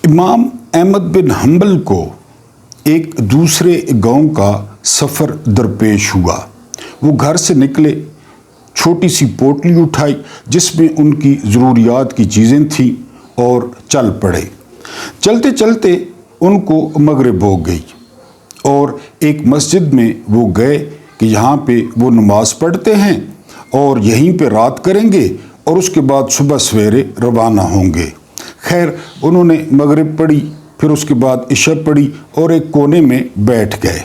امام احمد بن حنبل کو ایک دوسرے گاؤں کا سفر درپیش ہوا۔ وہ گھر سے نکلے، چھوٹی سی پوٹلی اٹھائی جس میں ان کی ضروریات کی چیزیں تھیں اور چل پڑے۔ چلتے چلتے ان کو مغرب ہو گئی اور ایک مسجد میں وہ گئے کہ یہاں پہ وہ نماز پڑھتے ہیں اور یہیں پہ رات کریں گے اور اس کے بعد صبح سویرے روانہ ہوں گے۔ خیر انہوں نے مغرب پڑھی، پھر اس کے بعد عشاء پڑھی اور ایک کونے میں بیٹھ گئے۔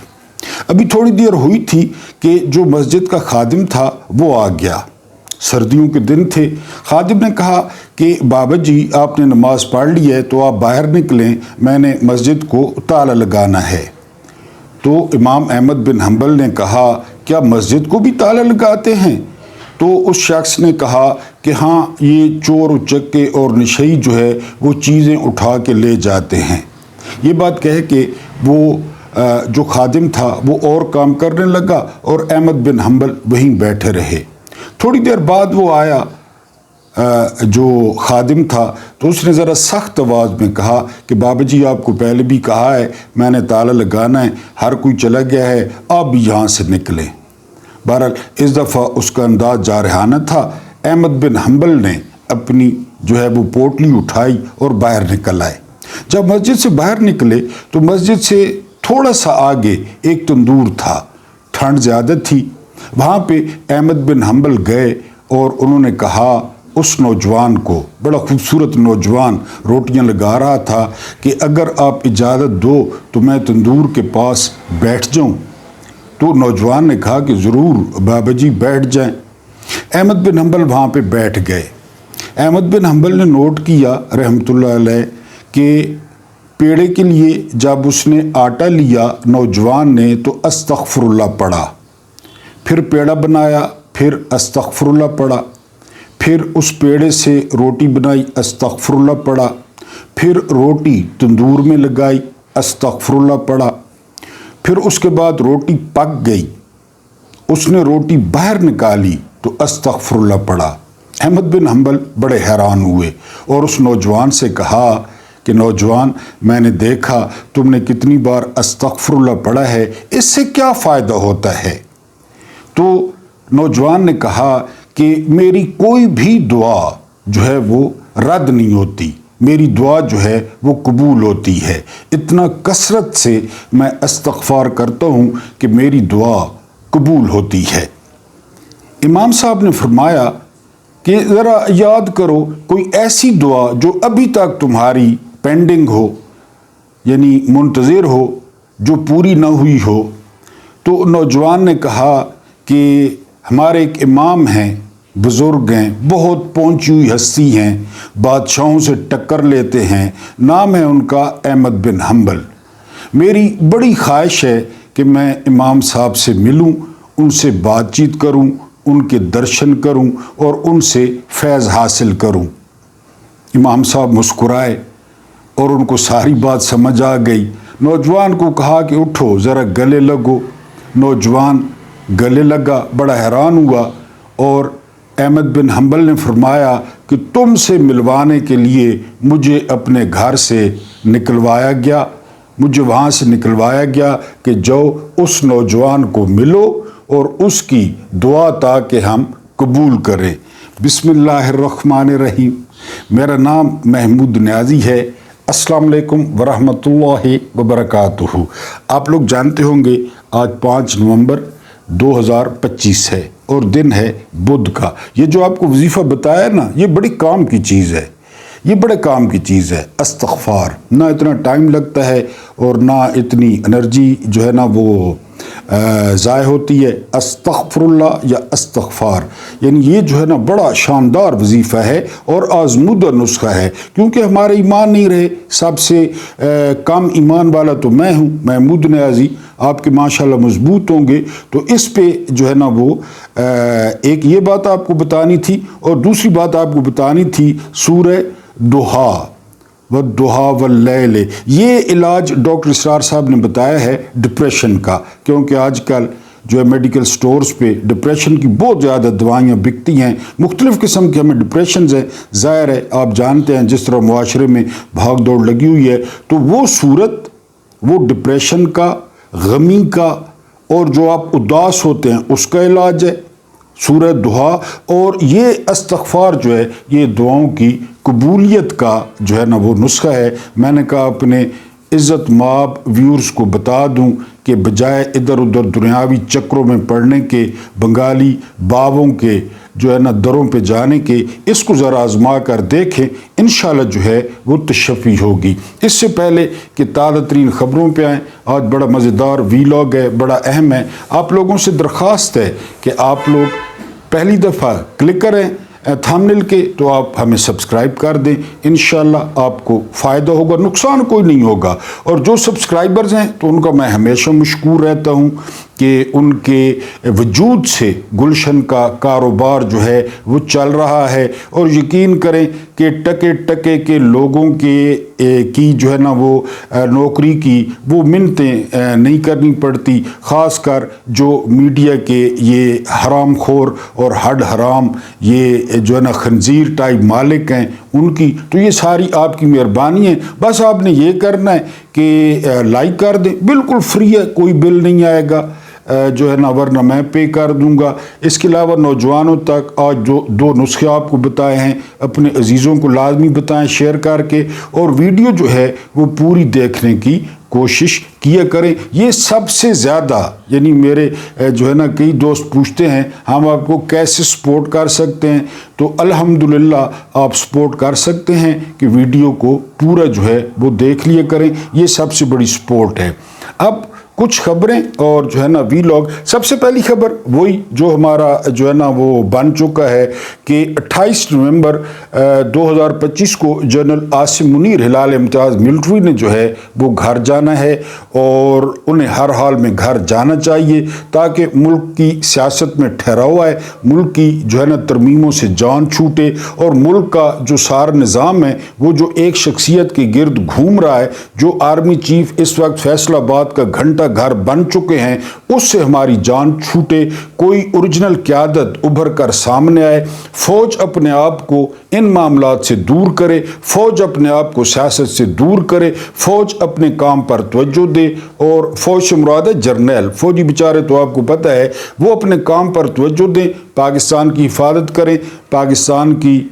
ابھی تھوڑی دیر ہوئی تھی کہ جو مسجد کا خادم تھا وہ آ گیا۔ سردیوں کے دن تھے۔ خادم نے کہا کہ بابا جی آپ نے نماز پڑھ لی ہے تو آپ باہر نکلیں، میں نے مسجد کو تالا لگانا ہے۔ تو امام احمد بن حنبل نے کہا کیا مسجد کو بھی تالا لگاتے ہیں؟ تو اس شخص نے کہا کہ ہاں یہ چور اچکے اور نشئی جو ہے وہ چیزیں اٹھا کے لے جاتے ہیں۔ یہ بات کہہ کے وہ جو خادم تھا وہ اور کام کرنے لگا اور احمد بن حنبل وہیں بیٹھے رہے۔ تھوڑی دیر بعد وہ آیا جو خادم تھا تو اس نے ذرا سخت آواز میں کہا کہ بابا جی آپ کو پہلے بھی کہا ہے میں نے تالا لگانا ہے، ہر کوئی چلا گیا ہے، آپ بھی یہاں سے نکلیں۔ بہرحال اس دفعہ اس کا انداز جارحانہ تھا۔ احمد بن حنبل نے اپنی جو ہے وہ پوٹلی اٹھائی اور باہر نکل آئے۔ جب مسجد سے باہر نکلے تو مسجد سے تھوڑا سا آگے ایک تندور تھا، ٹھنڈ زیادہ تھی۔ وہاں پہ احمد بن حنبل گئے اور انہوں نے کہا اس نوجوان کو، بڑا خوبصورت نوجوان روٹیاں لگا رہا تھا، کہ اگر آپ اجازت دو تو میں تندور کے پاس بیٹھ جاؤں۔ تو نوجوان نے کہا کہ ضرور بابا جی بیٹھ جائیں۔ احمد بن حنبل وہاں پہ بیٹھ گئے۔ احمد بن حنبل نے نوٹ کیا رحمۃ اللہ علیہ کہ پیڑے کے لیے جب اس نے آٹا لیا نوجوان نے تو استغفر اللہ پڑھا، پھر پیڑا بنایا، پھر استغفر اللہ پڑھا، پھر اس پیڑے سے روٹی بنائی، استغفر اللہ پڑھا، پھر روٹی تندور میں لگائی، استغفر اللہ پڑھا، پھر اس کے بعد روٹی پک گئی، اس نے روٹی باہر نکالی تو استغفر اللہ پڑھا۔ احمد بن حنبل بڑے حیران ہوئے اور اس نوجوان سے کہا کہ نوجوان میں نے دیکھا تم نے کتنی بار استغفر اللہ پڑھا ہے، اس سے کیا فائدہ ہوتا ہے؟ تو نوجوان نے کہا کہ میری کوئی بھی دعا جو ہے وہ رد نہیں ہوتی، میری دعا جو ہے وہ قبول ہوتی ہے، اتنا کثرت سے میں استغفار کرتا ہوں کہ میری دعا قبول ہوتی ہے۔ امام صاحب نے فرمایا کہ ذرا یاد کرو کوئی ایسی دعا جو ابھی تک تمہاری پینڈنگ ہو، یعنی منتظر ہو، جو پوری نہ ہوئی ہو۔ تو نوجوان نے کہا کہ ہمارے ایک امام ہیں، بزرگ ہیں، بہت پہنچی ہوئی ہستی ہیں، بادشاہوں سے ٹکر لیتے ہیں، نام ہے ان کا احمد بن حنبل۔ میری بڑی خواہش ہے کہ میں امام صاحب سے ملوں، ان سے بات چیت کروں، ان کے درشن کروں اور ان سے فیض حاصل کروں۔ امام صاحب مسکرائے اور ان کو ساری بات سمجھ آ گئی۔ نوجوان کو کہا کہ اٹھو ذرا گلے لگو۔ نوجوان گلے لگا، بڑا حیران ہوا اور احمد بن حنبل نے فرمایا کہ تم سے ملوانے کے لیے مجھے اپنے گھر سے نکلوایا گیا، مجھے وہاں سے نکلوایا گیا کہ جاؤ اس نوجوان کو ملو اور اس کی دعا تاکہ ہم قبول کریں۔ بسم اللہ الرحمن الرحیم۔ میرا نام محمود نیازی ہے۔ السلام علیکم ورحمۃ اللہ وبرکاتہ۔ آپ لوگ جانتے ہوں گے آج 5 نومبر 2025 ہے اور دن ہے بدھ کا۔ یہ جو آپ کو وظیفہ بتایا نا، یہ بڑی کام کی چیز ہے، یہ بڑے کام کی چیز ہے۔ استغفار، نہ اتنا ٹائم لگتا ہے اور نہ اتنی انرجی جو ہے نا وہ ضائع ہوتی ہے۔ استغفر اللہ یا استغفار، یعنی یہ جو ہے نا بڑا شاندار وظیفہ ہے اور آزمودہ نسخہ ہے، کیونکہ ہمارے ایمان نہیں رہے۔ سب سے کم ایمان والا تو میں ہوں، محمود نیازی، آپ کے ماشاءاللہ مضبوط ہوں گے۔ تو اس پہ جو ہے نا وہ ایک یہ بات آپ کو بتانی تھی اور دوسری بات آپ کو بتانی تھی سورہ دوحا والضحیٰ واللیل۔ یہ علاج ڈاکٹر اسرار صاحب نے بتایا ہے ڈپریشن کا، کیونکہ آج کل جو ہے میڈیکل سٹورز پہ ڈپریشن کی بہت زیادہ دوائیاں بکتی ہیں، مختلف قسم کے ہمیں ڈپریشنز ہیں، ظاہر ہے آپ جانتے ہیں جس طرح معاشرے میں بھاگ دوڑ لگی ہوئی ہے، تو وہ صورت، وہ ڈپریشن کا، غمی کا، اور جو آپ اداس ہوتے ہیں اس کا علاج ہے سورہ دعا، اور یہ استغفار جو ہے یہ دعاؤں کی قبولیت کا جو ہے نا وہ نسخہ ہے۔ میں نے کہا اپنے عزت مآب ویورز کو بتا دوں کہ بجائے ادھر ادھر دنیاوی چکروں میں پڑنے کے، بنگالی باووں کے جو ہے نا دروں پہ جانے کے، اس کو ذرا آزما کر دیکھیں، انشاءاللہ جو ہے وہ تشفی ہوگی۔ اس سے پہلے کہ تازہ ترین خبروں پہ آئیں، آج بڑا مزیدار ویلاگ ہے، بڑا اہم ہے۔ آپ لوگوں سے درخواست ہے کہ آپ لوگ پہلی دفعہ کلک کریں تھمبنیل کے، تو آپ ہمیں سبسکرائب کر دیں، انشاءاللہ آپ کو فائدہ ہوگا، نقصان کوئی نہیں ہوگا۔ اور جو سبسکرائبرز ہیں تو ان کا میں ہمیشہ مشکور رہتا ہوں کہ ان کے وجود سے گلشن کا کاروبار جو ہے وہ چل رہا ہے، اور یقین کریں کہ ٹکے ٹکے کے لوگوں کی جو ہے نا وہ نوکری کی وہ منتیں نہیں کرنی پڑتی، خاص کر جو میڈیا کے یہ حرام خور اور ہڈ حرام یہ جو ہے نا خنزیر ٹائپ مالک ہیں ان کی، تو یہ ساری آپ کی مہربانی ہے۔ بس آپ نے یہ کرنا ہے کہ لائک کر دیں، بالکل فری ہے، کوئی بل نہیں آئے گا جو ہے نا، ورنہ میں پے کر دوں گا۔ اس کے علاوہ نوجوانوں تک آج جو 2 نسخے آپ کو بتائے ہیں، اپنے عزیزوں کو لازمی بتائیں شیئر کر کے، اور ویڈیو جو ہے وہ پوری دیکھنے کی کوشش کیا کریں۔ یہ سب سے زیادہ، یعنی میرے جو ہے نا کئی دوست پوچھتے ہیں ہم آپ کو کیسے سپورٹ کر سکتے ہیں، تو الحمدللہ آپ سپورٹ کر سکتے ہیں کہ ویڈیو کو پورا جو ہے وہ دیکھ لیا کریں، یہ سب سے بڑی سپورٹ ہے۔ اب کچھ خبریں اور جو ہے نا ویلاگ۔ سب سے پہلی خبر وہی جو ہمارا جو ہے نا وہ بن چکا ہے کہ 28 نومبر 2025 کو جنرل عاصم منیر ہلال امتیاز ملٹری نے جو ہے وہ گھر جانا ہے، اور انہیں ہر حال میں گھر جانا چاہیے تاکہ ملک کی سیاست میں ٹھہراؤ آئے، ملک کی جو ہے نا ترمیموں سے جان چھوٹے، اور ملک کا جو سارا نظام ہے وہ جو ایک شخصیت کے گرد گھوم رہا ہے، جو آرمی چیف اس وقت فیصل آباد کا گھنٹہ گھر بن چکے ہیں، اس سے ہماری جان چھوٹے، کوئی اوریجنل قیادت ابھر کر سامنے آئے، فوج اپنے آپ کو ان معاملات سے دور کرے، فوج اپنے آپ کو سیاست سے دور کرے، فوج اپنے کام پر توجہ دے، اور فوج سے مراد ہے جرنیل، فوجی بیچارے تو آپ کو پتہ ہے وہ اپنے کام پر توجہ دیں، پاکستان کی حفاظت کریں، پاکستان کی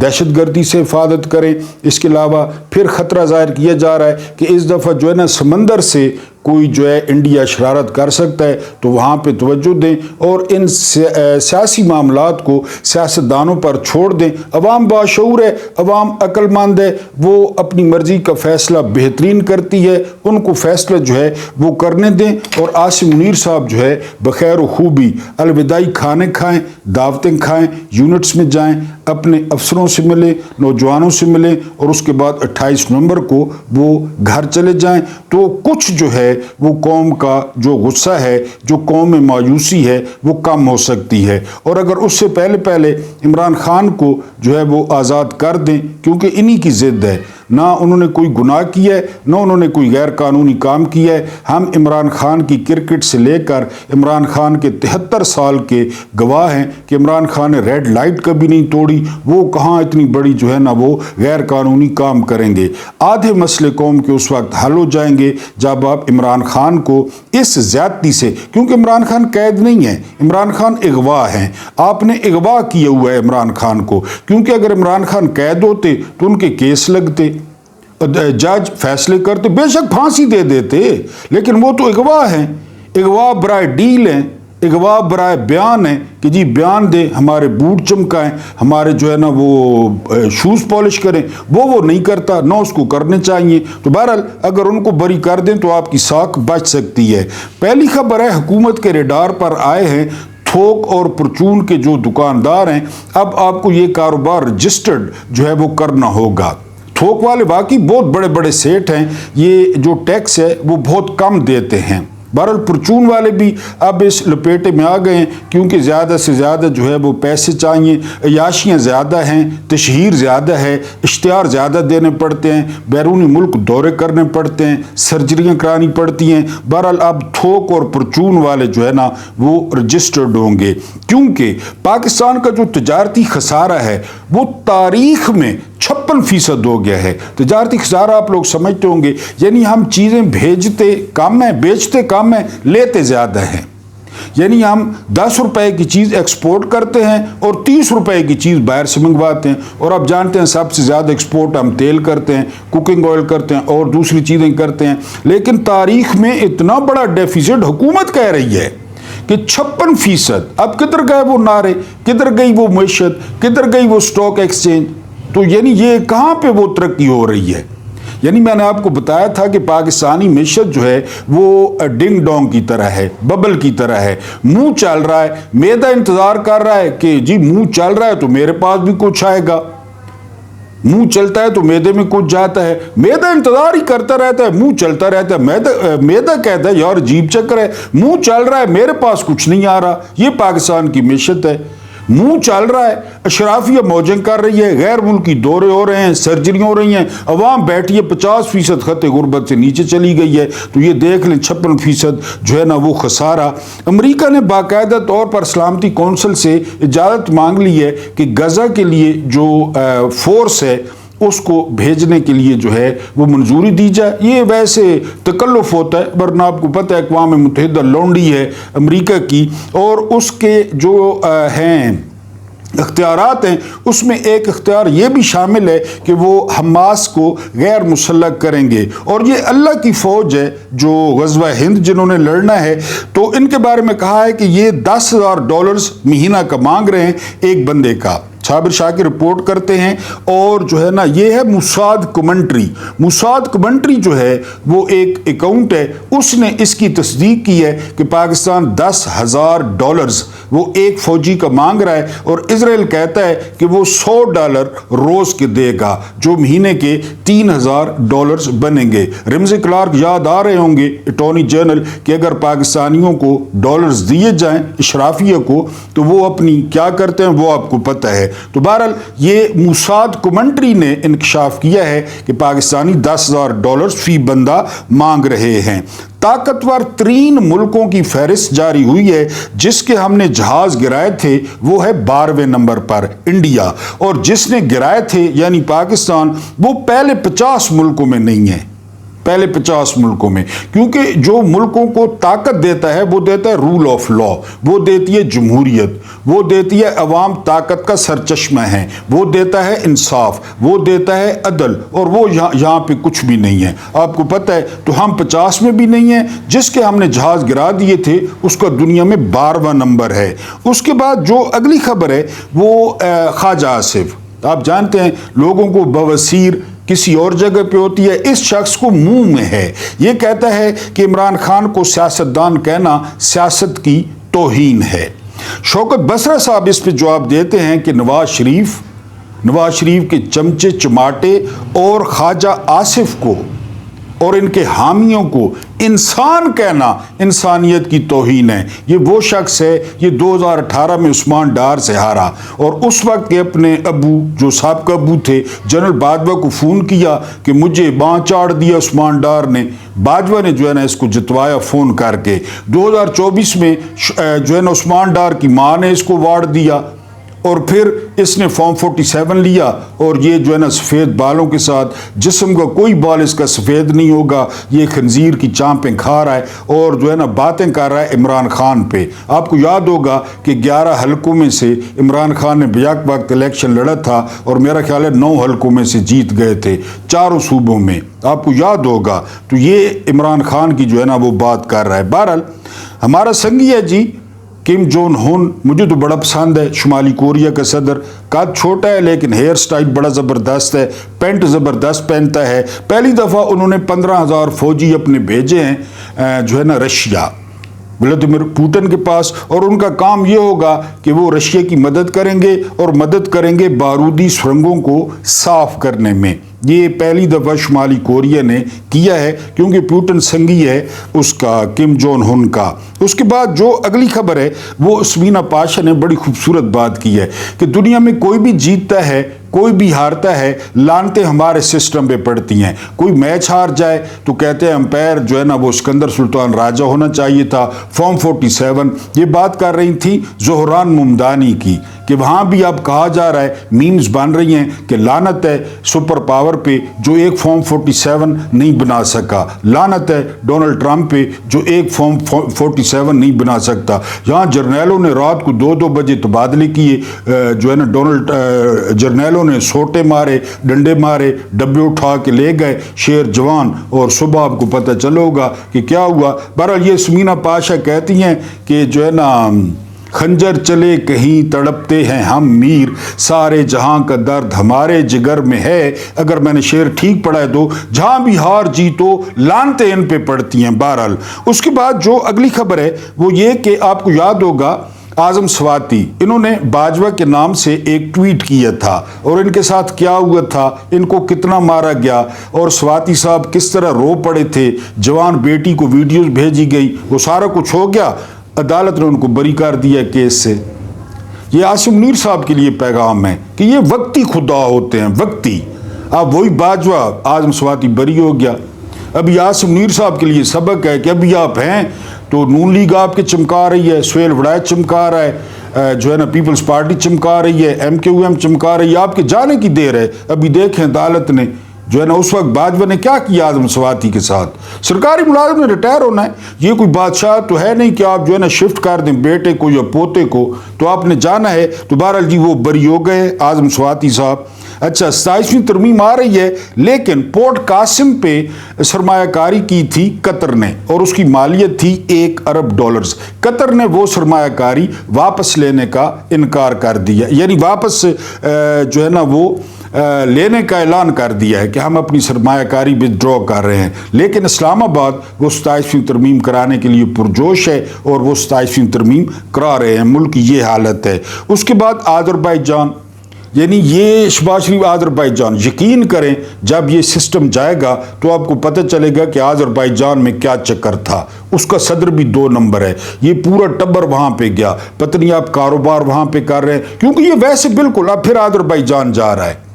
دہشت گردی سے حفاظت کریں۔ اس کے علاوہ پھر خطرہ ظاہر کیا جا رہا ہے کہ اس دفعہ جو ہے نا سمندر سے کوئی جو ہے انڈیا شرارت کر سکتا ہے، تو وہاں پہ توجہ دیں، اور ان سیاسی معاملات کو سیاستدانوں پر چھوڑ دیں۔ عوام باشعور ہے، عوام عقل مند ہے، وہ اپنی مرضی کا فیصلہ بہترین کرتی ہے، ان کو فیصلہ جو ہے وہ کرنے دیں، اور عاصم منیر صاحب جو ہے بخیر و خوبی الوداعی کھانے کھائیں، دعوتیں کھائیں، یونٹس میں جائیں، اپنے افسروں سے ملیں، نوجوانوں سے ملیں، اور اس کے بعد 28 نومبر کو وہ گھر چلے جائیں، تو کچھ جو ہے وہ قوم کا جو غصہ ہے، جو قوم میں مایوسی ہے، وہ کم ہو سکتی ہے۔ اور اگر اس سے پہلے عمران خان کو جو ہے وہ آزاد کر دیں، کیونکہ انہی کی ضد ہے، نہ انہوں نے کوئی گناہ کیا ہے، نہ انہوں نے کوئی غیر قانونی کام کیا ہے۔ ہم عمران خان کی کرکٹ سے لے کر عمران خان کے 73 سال کے گواہ ہیں کہ عمران خان نے ریڈ لائٹ کبھی نہیں توڑی، وہ کہاں اتنی بڑی جو ہے نا وہ غیر قانونی کام کریں گے۔ آدھے مسئلے قوم کے اس وقت حل ہو جائیں گے جب آپ عمران خان کو اس زیادتی سے، کیونکہ عمران خان قید نہیں ہے، عمران خان اغوا ہیں، آپ نے اغوا کیا ہوا ہے عمران خان کو، کیونکہ اگر عمران خان قید ہوتے تو ان کے کیس لگتے، جج فیصلے کرتے، بے شک پھانسی دے دیتے، لیکن وہ تو اغوا ہیں، اغوا برائے ڈیل ہیں، اغوا برائے بیان ہے کہ جی بیان دے، ہمارے بوٹ چمکائیں، ہمارے جو ہے نا وہ شوز پالش کریں، وہ نہیں کرتا، نہ اس کو کرنے چاہیے۔ تو بہرحال اگر ان کو بری کر دیں تو آپ کی ساکھ بچ سکتی ہے۔ پہلی خبر ہے حکومت کے ریڈار پر آئے ہیں تھوک اور پرچون کے جو دکاندار ہیں، اب آپ کو یہ کاروبار رجسٹرڈ جو ہے وہ کرنا ہوگا۔ تھوک والے واقعی بہت بڑے بڑے سیٹ ہیں، یہ جو ٹیکس ہے وہ بہت کم دیتے ہیں، बहरहाल परचून वाले भी अब इस लपेटे में आ गए हैं, क्योंकि ज़्यादा से ज़्यादा जो है वो पैसे चाहिए, अयाशियाँ ज़्यादा हैं, तशहीर ज़्यादा है, इश्तिहार ज़्यादा देने पड़ते हैं, बैरूनी मुल्क दौरे करने पड़ते हैं, सर्जरियाँ करानी पड़ती हैं। बहरहाल अब थोक और परचून वाले जो है ना वो रजिस्टर्ड होंगे, क्योंकि पाकिस्तान का जो तजारती खसारा है वो तारीख में 56% हो गया है। तजारती खसारा आप लोग समझते होंगे, यानी हम चीज़ें भेजते कम हैं, बेचते कम हैं, लेते ज़्यादा हैं। यानी हम 10 रुपए की चीज़ एक्सपोर्ट करते हैं और 30 रुपए की चीज़ बाहर से मंगवाते हैं। और आप जानते हैं सबसे ज़्यादा एक्सपोर्ट हम तेल करते हैं, कुकिंग ऑयल करते हैं और दूसरी चीज़ें करते हैं। लेकिन तारीख में इतना बड़ा डेफिसिट हुकूमत कह रही है कि 56%। अब किधर गए वो नारे, किधर गई वो मैशत, किधर गई वो स्टॉक एक्सचेंज? तो यानी ये कहाँ पे वो तरक्की हो रही है? यानी मैंने आपको बताया था कि पाकिस्तानी मैशत जो है वो डिंग डोंग की तरह है, बबल की तरह है, मुंह चल रहा है, मैदा इंतजार कर रहा है कि जी मुंह चल रहा है तो मेरे पास भी कुछ आएगा। मुंह चलता है तो मैदे में कुछ जाता है, मैदा इंतजार ही करता रहता है, मुंह चलता रहता है। मैदा कहता है यार अजीब चक्कर है, मुंह चल रहा है मेरे पास कुछ नहीं आ रहा। ये पाकिस्तान की मैशत है, मुंह चल रहा है, अशराफिया मौजें कर रही है, गैर मुल्की दौरे हो रहे हैं, सर्जरियाँ हो रही हैं, अवाम बैठी है 50% खत्े गुर्बत से नीचे चली गई है। तो ये देख लें 56% जो है ना वो खसारा। अमेरिका ने बाकायदा तौर पर सलामती कौंसिल से इजाज़त मांग ली है कि गज़ा के लिए जो फोर्स है उसको भेजने के लिए जो है वो मंजूरी दी जाए। ये वैसे तकल्लुफ़ होता है, वरना आपको पता है अक़वाम मुत्तहिदा लौंडी है अमेरिका की, और उसके जो हैं इख्तियारात हैं उसमें एक इख्तियार ये भी शामिल है कि वो हमास को गैर मुसल्लह करेंगे। और ये अल्लाह की फ़ौज है जो ग़ज़वा हिंद जिन्होंने लड़ना है, तो इनके बारे में कहा है कि ये $10,000 महीना का मांग रहे हैं एक बंदे का। साबिर शाकिर रिपोर्ट करते हैं, और जो है ना ये है मुसाद कमेंट्री। मुसाद कमेंट्री जो है वो एक अकाउंट है, उसने इसकी तस्दीक की है कि पाकिस्तान $10,000 वो एक फौजी का मांग रहा है, और इजराइल कहता है कि वो $100 रोज़ के देगा, जो महीने के $3,000 बनेंगे। रिम्ज़ी क्लार्क याद आ रहे होंगे अटॉर्नी जनरल कि अगर पाकिस्तानियों को डॉलर्स दिए जाएं इशराफिया को तो वो अपनी क्या करते हैं वो आपको पता है। तो बहरहाल ये मुसाद कमेंट्री ने इंकशाफ किया है कि पाकिस्तानी $10,000 फी बंदा मांग रहे हैं। ताकतवर 3 मुल्कों की फहरिस्त जारी हुई है जिसके हमने जहाज गिराए थे, वो है 12वें नंबर पर इंडिया, और जिसने गिराए थे यानी पाकिस्तान वो पहले 50 मुल्कों में नहीं है, पहले 50 मुल्कों में। क्योंकि जो मुल्कों को ताकत देता है वो देता है रूल ऑफ लॉ, वो देती है जमहूरियत, वो देती है अवाम ताकत का सरचश्मा है, वो देता है इंसाफ, वो देता है अदल, और वो यहाँ पे कुछ भी नहीं है। आपको पता है तो हम 50 में भी नहीं है, जिसके हमने जहाज गिरा दिए थे उसका दुनिया में 12वां नंबर है। उसके बाद जो अगली खबर है वो ख्वाजा आसिफ। आप जानते हैं लोगों को बवासीर किसी और जगह पे होती है, इस शख्स को मुंह में है। ये कहता है कि इमरान खान को सियासतदान कहना सियासत की तौहीन है। शौकत बसरा साहब इस पे जवाब देते हैं कि नवाज शरीफ के चमचे चमाटे और ख्वाजा आसिफ को और इनके हामियों को इंसान कहना इंसानियत की तौहीन है। ये वो शख्स है, ये 2018 में उस्मान डार से हारा, और उस वक्त के अपने अबू जो साहब अबू थे जनरल बाजवा को फ़ोन किया कि मुझे बाँ चाड़ दिया उस्मान डार ने। बाजवा ने जो है ना इसको जितवाया फ़ोन करके। 2024 में जो है ना उस्मान डार की माँ ने इसको वार दिया, और फिर इसने फॉर्म 47 लिया, और ये जो है ना सफ़ेद बालों के साथ, जिस्म का कोई बाल इसका सफ़ेद नहीं होगा, ये खंजीर की चांपें खा रहा है और जो है ना बातें कर रहा है इमरान खान पे। आपको याद होगा कि 11 हलकों में से इमरान खान ने बेहक वक्त इलेक्शन लड़ा था, और मेरा ख्याल है 9 हलकों में से जीत गए थे, 4 सूबों में, आपको याद होगा। तो ये इमरान खान की जो है ना वो बात कर रहा है। बहरहाल हमारा संगी है जी किम जोंग उन, मुझे तो बड़ा पसंद है, शुमाली कोरिया का सदर। कद छोटा है लेकिन हेयर स्टाइल बड़ा ज़बरदस्त है, पेंट ज़बरदस्त पहनता है। पहली दफ़ा उन्होंने 15,000 फौजी अपने भेजे हैं जो है ना रशिया। व्लादिमीर पुतिन के पास, और उनका काम ये होगा कि वो रशिया की मदद करेंगे और मदद करेंगे बारूदी सुरंगों को साफ करने में। ये पहली दफ़ा शुमाली कोरिया ने किया है क्योंकि पुतिन संगी है उसका, किम जोंग उन का। उसके बाद जो अगली खबर है वो समीना पाशा ने बड़ी खूबसूरत बात की है कि दुनिया में कोई भी जीतता है, कोई भी हारता है, लानतें हमारे सिस्टम पे पड़ती हैं। कोई मैच हार जाए तो कहते हैं अंपायर जो है ना वो सिकंदर सुल्तान राजा होना चाहिए था, फॉर्म 47। ये बात कर रही थी ज़ोहरान मुमदानी की कि वहाँ भी अब कहा जा रहा है, मीम्स बन रही हैं कि लानत है सुपर पावर पे जो एक फॉर्म 47 नहीं बना सका, लानत है डोनाल्ड ट्रंप पे जो एक फॉर्म 47 नहीं बना सकता। यहाँ जर्नैलों ने रात को 2-2 बजे तबादले किए, जो है ना डोनाल्ड जर्नैलों ने सोटे मारे, डंडे मारे, डब्बे उठा के ले गए शेर जवान, और सुबह आपको पता चलोगा कि क्या हुआ। बहरहाल ये समीना पाशा कहती हैं कि जो है ना खंजर चले कहीं तड़पते हैं हम मीर, सारे जहां का दर्द हमारे जिगर में है। अगर मैंने शेर ठीक पढ़ा है तो जहां भी हार जीतो लानते इन पे पड़ती हैं। बहरहाल उसके बाद जो अगली खबर है वो ये कि आपको याद होगा आजम स्वाति, इन्होंने बाजवा के नाम से एक ट्वीट किया था और इनके साथ क्या हुआ था, इनको कितना मारा गया और स्वाति साहब किस तरह रो पड़े थे, जवान बेटी को वीडियोस भेजी गई, वो सारा कुछ हो गया। अदालत ने उनको बरी कर दिया केस से। ये आसिम मुनीर साहब के लिए पैगाम है कि ये वक्ती खुदा होते हैं, वक्ती। अब वही बाजवा आजम स्वाति बरी हो गया। अभी आसिम मुनीर साहब के लिए सबक है कि अभी आप हैं तो नून लीग आपके चमका रही है, सुहेल वड़ैच चमका रहा है, जो है ना पीपल्स पार्टी चमका रही है, MQM चमका रही है, आपके जाने की देर है। अभी देखें अदालत ने जो है ना उस वक्त बाजवा ने क्या किया आजम स्वाति के साथ। सरकारी मुलाजिम ने रिटायर होना है, ये कोई बादशाह तो है नहीं कि आप जो है ना शिफ्ट कर दें बेटे को या पोते को, तो आपने जाना है। तो बहरहाल जी वो बरी हो गए आजम स्वाति साहब। अच्छा 27वीं तरमीम आ रही है, लेकिन पोर्ट कासिम पे सरमायाकारी की थी कतर ने और उसकी मालियत थी $1 अरब। कतर ने वो सरमायाकारी वापस लेने का इनकार कर दिया, यानी वापस जो है ना वो लेने का ऐलान कर दिया है कि हम अपनी सरमायाकारी विदड्रॉ कर रहे हैं। लेकिन इस्लामाबाद वो 27वीं तरमीम कराने के लिए पुरजोश है और वो 27वीं तरमीम करा रहे हैं। मुल्क की ये हालत है। उसके बाद आज़रबाईजान, यानी ये शहबाज शरीफ आज़रबाईजान, यकीन करें जब ये सिस्टम जाएगा तो आपको पता चलेगा कि आज़रबाईजान में क्या चक्कर था। उसका सदर भी 2 नंबर है, ये पूरा टब्बर वहाँ पे गया, पता नहीं आप कारोबार वहाँ पे कर रहे हैं, क्योंकि ये वैसे बिल्कुल अब फिर आज़रबाईजान जा रहा है।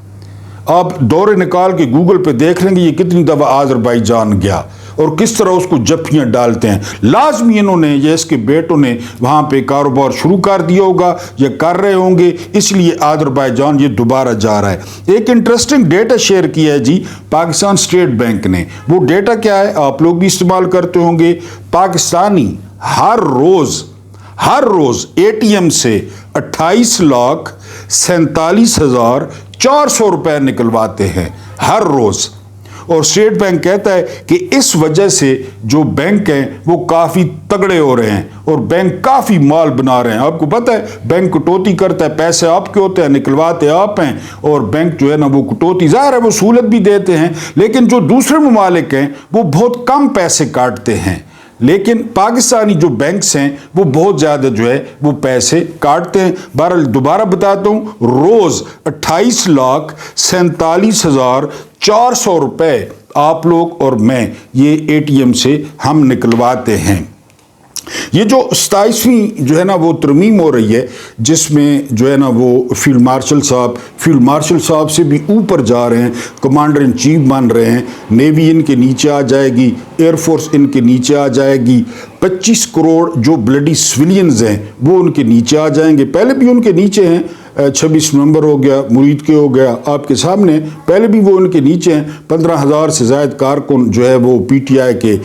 आप दौरे निकाल के गूगल पे देख लेंगे ये कितनी दफ़ा आज़रबाईजान गया और किस तरह उसको जफ्फियाँ डालते हैं। लाजमी इन्होंने या इसके बेटों ने वहाँ पे कारोबार शुरू कर दिया होगा या कर रहे होंगे, इसलिए आज़रबाईजान ये दोबारा जा रहा है। एक इंटरेस्टिंग डेटा शेयर किया है जी पाकिस्तान स्टेट बैंक ने। वो डेटा क्या है, आप लोग भी इस्तेमाल करते होंगे। पाकिस्तानी हर रोज़ ATM से 28,47,400 रुपए निकलवाते हैं हर रोज़। और स्टेट बैंक कहता है कि इस वजह से जो बैंक हैं वो काफ़ी तगड़े हो रहे हैं और बैंक काफ़ी माल बना रहे हैं। आपको पता है बैंक कटौती करता है, पैसे आपके होते हैं, निकलवाते आप हैं, और बैंक जो है ना वो कटौती ज़ाहिर है वो सहूलत भी देते हैं, लेकिन जो दूसरे ममालिक हैं वो बहुत कम पैसे काटते हैं। लेकिन पाकिस्तानी जो बैंक्स हैं वो बहुत ज़्यादा जो है वो पैसे काटते हैं। बहरहाल दोबारा बताता हूँ, रोज़ 28,47,400 रुपये आप लोग और मैं ये ATM से हम निकलवाते हैं। ये जो 27वीं जो है ना वो तरमीम हो रही है, जिसमें जो है ना वो फील्ड मार्शल साहब से भी ऊपर जा रहे हैं, कमांडर इन चीफ बन रहे हैं। नेवी इनके नीचे आ जाएगी, एयरफोर्स इनके नीचे आ जाएगी, 25 करोड़ जो ब्लडी सिविलियंस हैं वो उनके नीचे आ जाएंगे। पहले भी उनके नीचे हैं, 26 नवंबर हो गया, मुरीद के हो गया आपके सामने, पहले भी वो उनके नीचे हैं। 15,000 से ज़ायद कारकुन जो है वो PTI के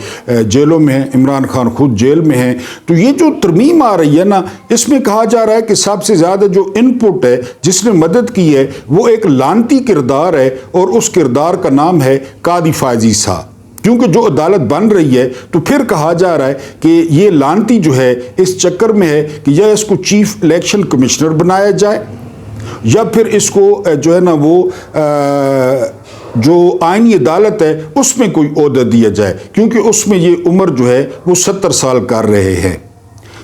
जेलों में हैं, इमरान खान खुद जेल में हैं। तो ये जो तरमीम आ रही है ना, इसमें कहा जा रहा है कि सबसे ज़्यादा जो इनपुट है जिसने मदद की है वो एक लानती किरदार है और उस किरदार का नाम है कादी फायजी साहब। क्योंकि जो अदालत बन रही है तो फिर कहा जा रहा है कि ये लानती जो है इस चक्कर में है कि या इसको चीफ इलेक्शन कमिश्नर बनाया जाए या फिर इसको जो है ना वो जो आईनी अदालत है उसमें कोई ओहदा दिया जाए, क्योंकि उसमें ये उम्र जो है वो 70 साल कर रहे हैं।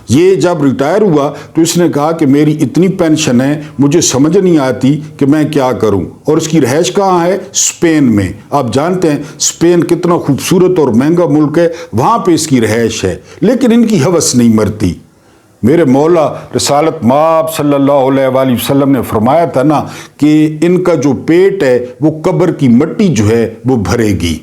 یہ جب ریٹائر ہوا تو اس نے کہا کہ میری اتنی پینشن ہے، مجھے سمجھ نہیں آتی کہ میں کیا کروں، اور اس کی رہائش کہاں ہے؟ اسپین میں۔ آپ جانتے ہیں اسپین کتنا خوبصورت اور مہنگا ملک ہے، وہاں پہ اس کی رہائش ہے، لیکن ان کی ہوس نہیں مرتی۔ میرے مولا رسالت مآب صلی اللہ علیہ وآلہ وسلم نے فرمایا تھا نا کہ ان کا جو پیٹ ہے وہ قبر کی مٹی جو ہے وہ بھرے گی۔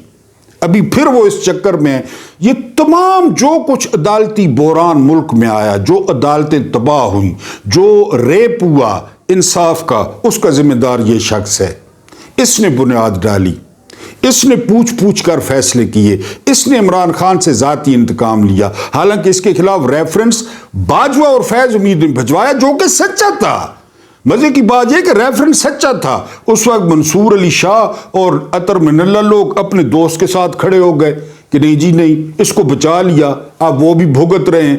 ابھی پھر وہ اس چکر میں یہ تمام جو کچھ عدالتی بحران ملک میں آیا، جو عدالتیں تباہ ہوئیں، جو ریپ ہوا انصاف کا، اس کا ذمہ دار یہ شخص ہے۔ اس نے بنیاد ڈالی، اس نے پوچھ کر فیصلے کیے، اس نے عمران خان سے ذاتی انتقام لیا، حالانکہ اس کے خلاف ریفرنس باجوہ اور فیض امید نے بھجوایا جو کہ سچا تھا۔ مزے کی بات یہ کہ ریفرنس سچا تھا۔ اس وقت منصور علی شاہ اور عطر من اللہ لوگ اپنے دوست کے ساتھ کھڑے ہو گئے کہ نہیں جی نہیں، اس کو بچا لیا، اب وہ بھی بھگت رہے ہیں۔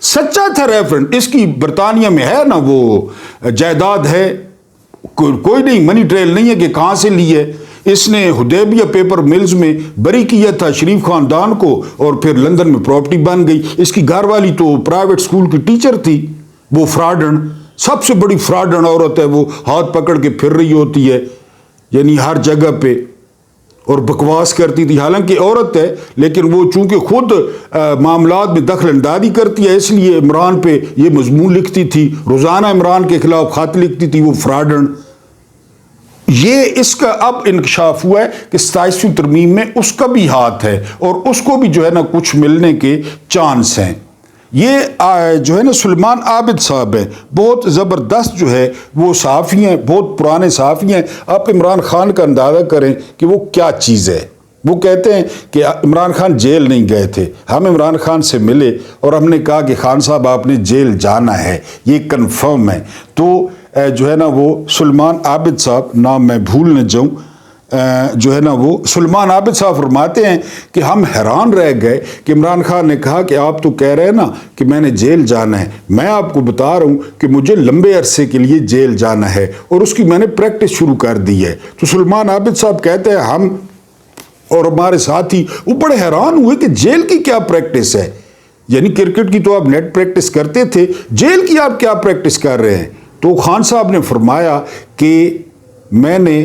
سچا تھا ریفرنس، اس کی برطانیہ میں ہے نا وہ جائیداد ہے، کوئی نہیں، منی ٹریل نہیں ہے کہ کہاں سے لی ہے۔ اس نے حدیبیہ پیپر ملز میں بری کیا تھا شریف خاندان کو، اور پھر لندن میں پراپرٹی بن گئی۔ اس کی گھر والی تو پرائیویٹ سکول کی ٹیچر تھی، وہ فراڈن، سب سے بڑی فراڈن عورت ہے، وہ ہاتھ پکڑ کے پھر رہی ہوتی ہے یعنی ہر جگہ پہ، اور بکواس کرتی تھی، حالانکہ عورت ہے لیکن وہ چونکہ خود معاملات میں دخل اندازی کرتی ہے، اس لیے عمران پہ یہ مضمون لکھتی تھی، روزانہ عمران کے خلاف خط لکھتی تھی، وہ فراڈن۔ یہ اس کا اب انکشاف ہوا ہے کہ 27ویں ترمیم میں اس کا بھی ہاتھ ہے، اور اس کو بھی جو ہے نا کچھ ملنے کے چانس ہیں۔ یہ جو ہے نا سلیمان عابد صاحب ہے، بہت زبردست جو ہے وہ صحافی ہیں، بہت پرانے صحافی ہیں۔ آپ عمران خان کا اندازہ کریں کہ وہ کیا چیز ہے۔ وہ کہتے ہیں کہ عمران خان جیل نہیں گئے تھے، ہم عمران خان سے ملے اور ہم نے کہا کہ خان صاحب آپ نے جیل جانا ہے، یہ کنفرم ہے۔ تو جو ہے نا وہ سلیمان عابد صاحب، نام میں بھول نہ جاؤں، جو ہے نا وہ سلیمان عابد صاحب فرماتے ہیں کہ ہم حیران رہ گئے کہ عمران خان نے کہا کہ آپ تو کہہ رہے ہیں نا کہ میں نے جیل جانا ہے، میں آپ کو بتا رہا ہوں کہ مجھے لمبے عرصے کے لیے جیل جانا ہے اور اس کی میں نے پریکٹس شروع کر دی ہے۔ تو سلیمان عابد صاحب کہتے ہیں ہم اور ہمارے ساتھی وہ بڑے حیران ہوئے کہ جیل کی کیا پریکٹس ہے، یعنی کرکٹ کی تو آپ نیٹ پریکٹس کرتے تھے، جیل کی آپ کیا پریکٹس کر رہے ہیں؟ تو خان صاحب نے فرمایا کہ میں نے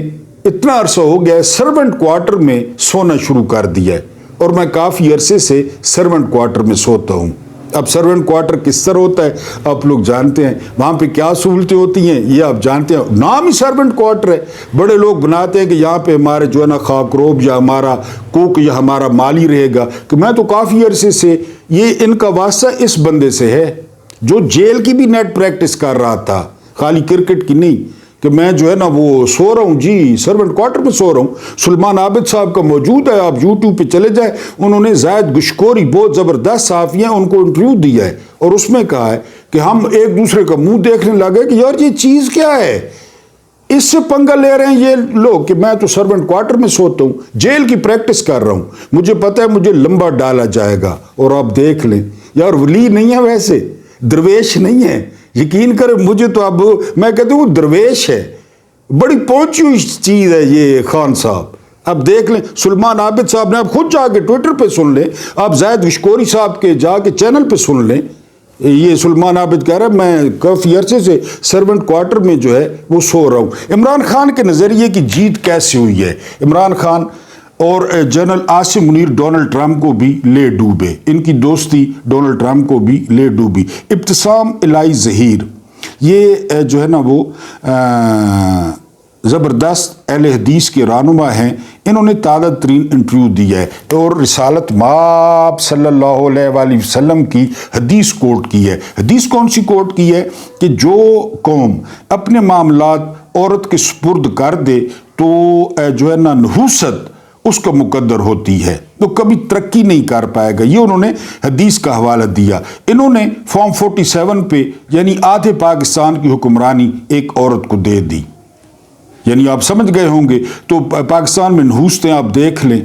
اتنا عرصہ ہو گیا سرونٹ کوارٹر میں سونا شروع کر دیا ہے، اور میں کافی عرصے سے سرونٹ کوارٹر میں سوتا ہوں۔ اب سرونٹ کوارٹر کس طرح ہوتا ہے آپ لوگ جانتے ہیں، وہاں پہ کیا سہولتیں ہوتی ہیں یہ آپ جانتے ہیں، نام ہی سرونٹ کوارٹر ہے۔ بڑے لوگ بناتے ہیں کہ یہاں پہ ہمارے جو ہے نا خاکروب یا ہمارا کوک یا ہمارا مالی رہے گا، کہ میں تو کافی عرصے سے، یہ ان کا واسطہ اس بندے سے ہے جو جیل کی بھی نیٹ پریکٹس کر رہا تھا، خالی کرکٹ کی نہیں، کہ میں جو ہے نا وہ سو رہا ہوں جی سرونٹ کوارٹر میں سو رہا ہوں۔ سلیمان عابد صاحب کا موجود ہے، آپ یوٹیوب پہ چلے جائیں، انہوں نے زاہد گشکوری بہت زبردست صحافی ہیں ان کو انٹرویو دیا ہے، اور اس میں کہا ہے کہ ہم ایک دوسرے کا منہ دیکھنے لگے کہ یار یہ چیز کیا ہے، اس سے پنگا لے رہے ہیں یہ لوگ کہ میں تو سرونٹ کوارٹر میں سوتا ہوں، جیل کی پریکٹس کر رہا ہوں، مجھے پتہ ہے مجھے لمبا ڈالا جائے گا۔ اور آپ دیکھ لیں یار، ولی نہیں ہے، ویسے درویش نہیں ہے، یقین کریں مجھے تو اب میں کہتا ہوں وہ درویش ہے، بڑی پہنچی ہوئی چیز ہے یہ خان صاحب۔ اب دیکھ لیں سلیمان عابد صاحب نے، آپ خود جا کے ٹویٹر پہ سن لیں، آپ زاہد گشکوری صاحب کے جا کے چینل پہ سن لیں، یہ سلیمان عابد کہہ رہا ہے میں کافی عرصے سے سرونٹ کوارٹر میں جو ہے وہ سو رہا ہوں۔ عمران خان کے نظریے کی جیت کیسے ہوئی ہے؟ عمران خان اور general Asim Munir Donald Trump کو بھی لے ڈوبے، ان کی دوستی ڈونلڈ ٹرمپ کو بھی لے ڈوبی۔ ابتسام الہی ظہیر، یہ جو ہے نا وہ زبردست اہل حدیث کے رہنما ہیں، انہوں نے تازہ ترین انٹرویو دیا ہے اور رسالت مآب صلی اللہ علیہ وآلہ وسلم کی حدیث کوٹ کی ہے۔ حدیث کون سی کوٹ کی ہے کہ جو قوم اپنے معاملات عورت کے سپرد کر دے تو جو ہے نا نحوست اس کا مقدر ہوتی ہے، تو کبھی ترقی نہیں کر پائے گا۔ یہ انہوں نے حدیث کا حوالہ دیا۔ انہوں نے فارم 47 پہ یعنی آدھے پاکستان کی حکمرانی ایک عورت کو دے دی، یعنی آپ سمجھ گئے ہوں گے۔ تو پاکستان میں نحوستیں آپ دیکھ لیں۔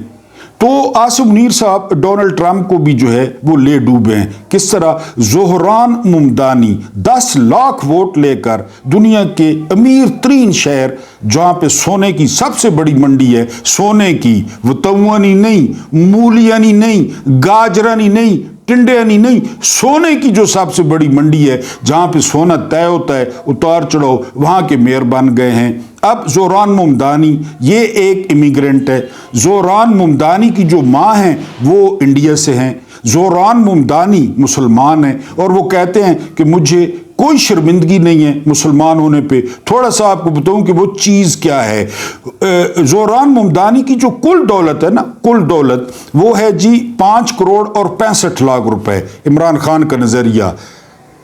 تو عاصم منیر صاحب ڈونلڈ ٹرمپ کو بھی جو ہے وہ لے ڈوبے ہیں۔ کس طرح؟ زہران ممدانی 10 لاکھ ووٹ لے کر دنیا کے امیر ترین شہر جہاں پہ سونے کی سب سے بڑی منڈی ہے، سونے کی، وہ توانی نہیں، مولیانی نہیں، گاجرانی نہیں، टिंडियानी नहीं, सोने की जो सबसे बड़ी मंडी है, जहां पे सोना तय होता है, उतार चढ़ाव, वहां के मेयर बन गए हैं। अब जोरान मुमदानी ये एक इमिग्रेंट है। जोरान मुमदानी की जो माँ हैं वो इंडिया से हैं। जोरान मुमदानी मुसलमान हैं और वो कहते हैं कि मुझे कोई शर्मिंदगी नहीं है मुसलमान होने पे। थोड़ा सा आपको बताऊं कि वो चीज़ क्या है। जोरान मुमदानी की जो कुल दौलत है ना, कुल दौलत वो है जी 5 करोड़ और 65 लाख रुपए। इमरान खान का नज़रिया,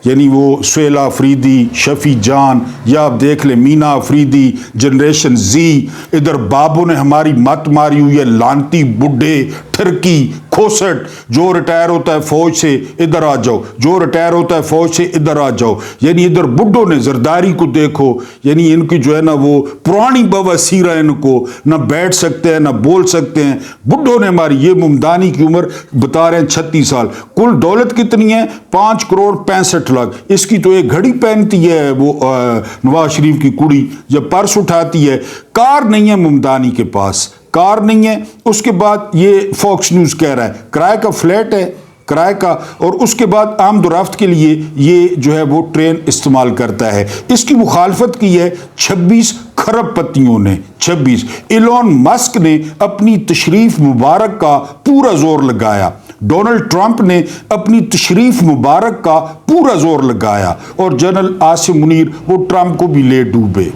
यानी वो सुहेला अफरीदी, शफी जान, या आप देख ले मीना अफरीदी, जनरेशन जी, इधर बाबू ने हमारी मत मारी हुई है, लानती बुढ़े ठरकी खोसट, जो रिटायर होता है फौज से इधर आ जाओ, जो रिटायर होता है फौज से इधर आ जाओ। यानी इधर बुढ़ों ने जरदारी को देखो, यानी इनकी जो है ना वो पुरानी बवासीर है, इनको ना बैठ सकते हैं ना बोल सकते हैं। बुढ़ों ने हमारी, ये मुमदानी की उम्र बता रहे हैं 36 साल। कुल दौलत कितनी है? 5 करोड़ 65 लाख। इसकी तो एक घड़ी पहनती है वो नवाज शरीफ की कुड़ी, जब पर्स उठाती है। कार नहीं है मुमदानी के पास, कार नहीं है। उसके बाद ये फॉक्स न्यूज़ कह रहा है किराए का फ्लैट है, किराए का, और उसके बाद आमदोरफ्त के लिए ये जो है वो ट्रेन इस्तेमाल करता है। इसकी मुखालफत की है 26 खरबपतियों ने। 26 एलोन मस्क ने अपनी तशरीफ मुबारक का पूरा जोर लगाया, डोनाल्ड ट्रंप ने अपनी तशरीफ मुबारक का पूरा जोर लगाया, और जनरल आसिम मुनीर वो ट्रंप को भी ले डूबे।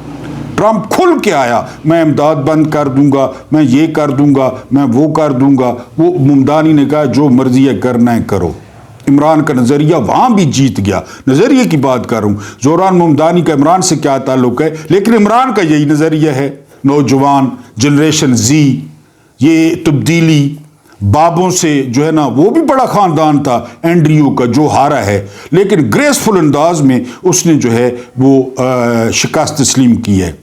ट्रंप खुल के आया, मैं इमदाद बंद कर दूंगा, मैं ये कर दूंगा, मैं वो कर दूंगा। वो मुमदानी ने कहा जो मर्जी है करना है करो। इमरान का नज़रिया वहां भी जीत गया। नज़रिए की बात कर रहा हूं, जोरान मुमदानी का इमरान से क्या ताल्लुक है, लेकिन इमरान का यही नज़रिया है। नौजवान जनरेशन जी, ये तब्दीली, बाबों से जो है ना वो भी बड़ा खानदान था एंड्रियो का जो हारा है, लेकिन ग्रेसफुल अंदाज में उसने जो है वो शिकस्त तस्लीम की है।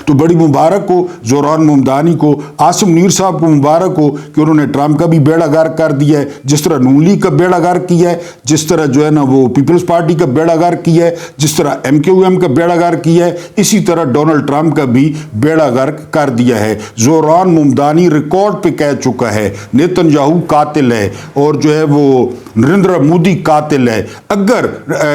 तो बड़ी मुबारक हो जोरान मुमदानी को, आसिम मुनीर साहब को मुबारक हो कि उन्होंने ट्रंप का भी बेड़ा गर्क कर दिया है, जिस तरह नून लीग का बेड़ा गर्क किया है, जिस तरह जो है ना वो पीपल्स पार्टी का बेड़ा गर्क किया है, जिस तरह MQM का बेड़ा गर्क किया है, इसी तरह डोनाल्ड ट्रंप का भी बेड़ा गर्क कर दिया है। जोरान मुमदानी रिकॉर्ड पे कह चुका है नेतन्याहू कातिल है और जो है वो नरेंद्र मोदी कातिल है। अगर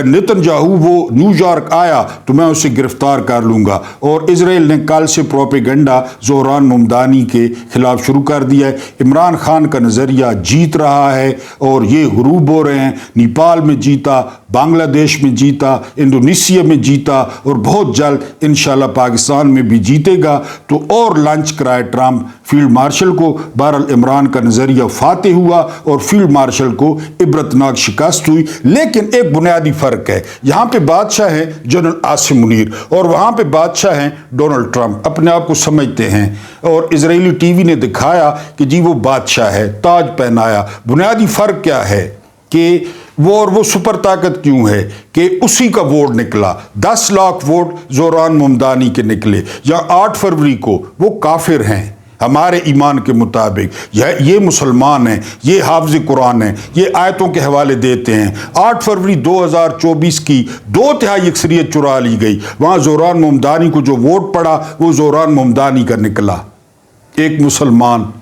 नेतन्याहू वो न्यूयॉर्क आया तो मैं उसे गिरफ्तार कर लूंगा। और इजराइल ने कल से प्रोपेगेंडा जोरान मुमदानी के खिलाफ शुरू कर दिया है। इमरान खान का नज़रिया जीत रहा है और ये हुरूब हो रहे हैं। नेपाल में जीता, बांग्लादेश में जीता, इंडोनेशिया में जीता, और बहुत जल्द इंशाल्लाह पाकिस्तान में भी जीतेगा। तो और लंच कराए ट्रंप फील्ड मार्शल को। बहरहाल इमरान का नज़रिया फातेह हुआ और फील्ड मार्शल को इबरतनाक शिकस्त हुई। लेकिन एक बुनियादी फ़र्क है, यहाँ पे बादशाह है जनरल आसिम मुनीर और वहाँ पे बादशाह हैं डोनाल्ड ट्रंप, अपने आप को समझते हैं। और इजरायली टीवी ने दिखाया कि जी वो बादशाह है, ताज पहनाया। बुनियादी फ़र्क क्या है कि वो सुपर ताकत क्यों है कि उसी का वोट निकला। 10 लाख वोट जोरान मुमदानी के निकले। या 8 फरवरी को वो काफिर हैं हमारे ईमान के मुताबिक, ये मुसलमान हैं, ये हाफिज़ कुरान हैं, ये आयतों के हवाले देते हैं। 8 फरवरी 2024 की 2/3 अक्सरियत चुरा ली गई। वहाँ जोरान मुमदानी को जो वोट पड़ा वो जोरान मुमदानी का निकला, एक मुसलमान।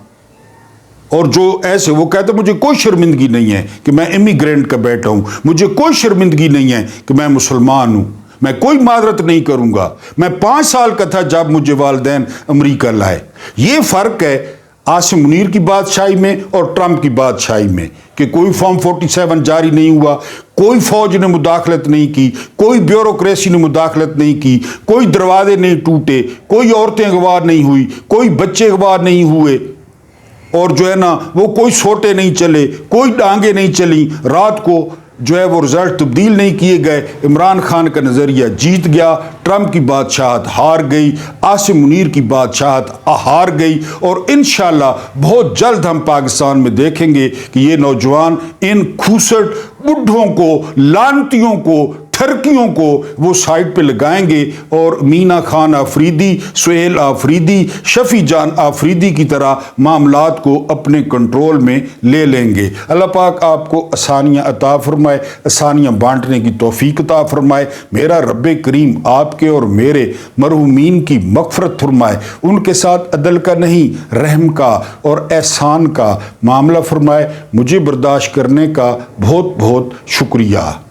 और जो ऐसे वो कहते मुझे कोई शर्मिंदगी नहीं है कि मैं इमिग्रेंट का बेटा हूँ, मुझे कोई शर्मिंदगी नहीं है कि मैं मुसलमान हूँ, मैं कोई माजरत नहीं करूंगा। मैं 5 साल का था जब मुझे वालिदैन अमरीका लाए। ये फ़र्क है आसिम मुनीर की बादशाही में और ट्रंप की बादशाही में कि कोई फॉर्म 47 जारी नहीं हुआ, कोई फौज ने मुदाखलत नहीं की, कोई ब्यूरोक्रेसी ने मुदाखलत नहीं की, कोई दरवाजे नहीं टूटे, कोई औरतें अगवा नहीं हुई, कोई बच्चे अगवा नहीं हुए, और जो है ना वो कोई सोटे नहीं चले, कोई डांगे नहीं चली। रात को जो है वो रिजल्ट तब्दील नहीं किए गए। इमरान खान का नज़रिया जीत गया, ट्रंप की बादशाहत हार गई, आसिम मुनीर की बादशाहत हार गई। और इंशाल्लाह बहुत जल्द हम पाकिस्तान में देखेंगे कि ये नौजवान इन खूसट बुढ़ों को, लानतियों को, ٹھرکیوں کو وہ سائٹ پہ لگائیں گے اور مینا خان آفریدی، سہیل آفریدی، شفیع جان آفریدی کی طرح معاملات کو اپنے کنٹرول میں لے لیں گے۔ اللہ پاک آپ کو آسانیاں عطا فرمائے، آسانیاں بانٹنے کی توفیق عطا فرمائے۔ میرا رب کریم آپ کے اور میرے مرحومین کی مغفرت فرمائے، ان کے ساتھ عدل کا نہیں رحم کا اور احسان کا معاملہ فرمائے۔ مجھے برداشت کرنے کا بہت بہت شکریہ۔